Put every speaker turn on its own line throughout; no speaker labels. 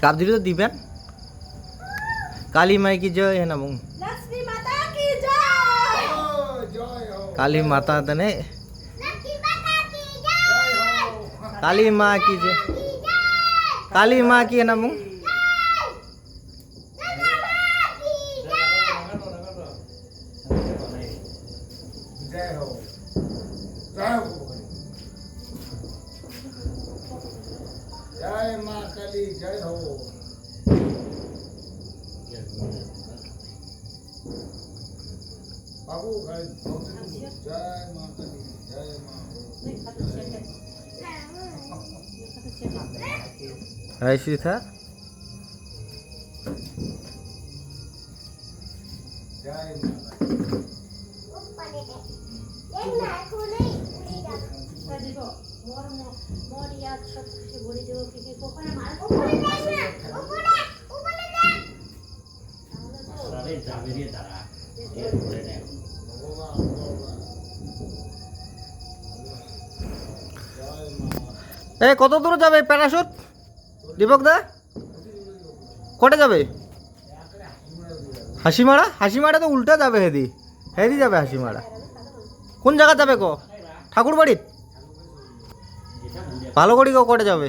काबजी तो दीपन काली माई की जय है ना मुंग
लक्ष्मी माता की जय
काली माता तने काली माँ की जय काली माँ की है ना मुंग
जय हो जय हो जय माँ काली जय हो बाबू जय माँ काली जय माँ
ऐसी था
जय माँ
এ কত দূর যাবে প্যারাশুট দীপক দা কোটে যাবে হাসিমারা হাসিমারা তো উল্টা যাবে হেদি হেদি যাবে হাসিমারা কোন জায়গা যাবে কো ঠাকুর বাড়িত ভালো করি কো কোটে যাবে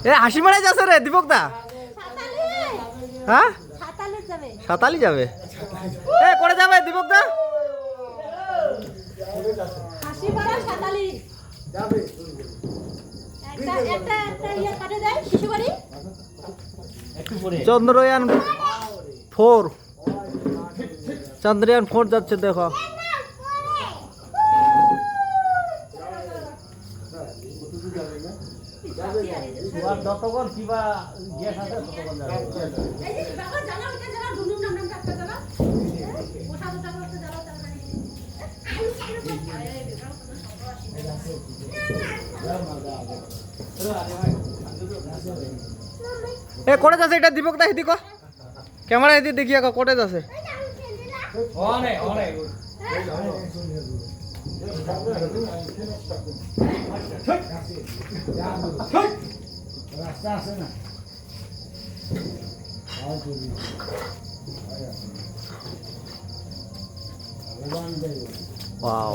এ হাসিমারায় যাচ্ছে রে দীপক দা হ্যাঁ সাতালি যাবে এ করে যাবে দীপক দা
হাসিমারা সাতালি যাবে একটা ইয়ে কাটে দেয় শিশুবাড়ি
চন্দ্রয়ান 4 চন্দ্রয়ান 4 যাচ্ছে দেখো যতক্ষণ কিবা গ্যাস আছে ততক্ষণ যাবে এ কোটে যাচ্ছে এটা দীপক দা হেদি কো ক্যামেরা হেদি দেখিয়া কো কোটে যাচ্ছে
রাস্তা আছে না
ওয়াও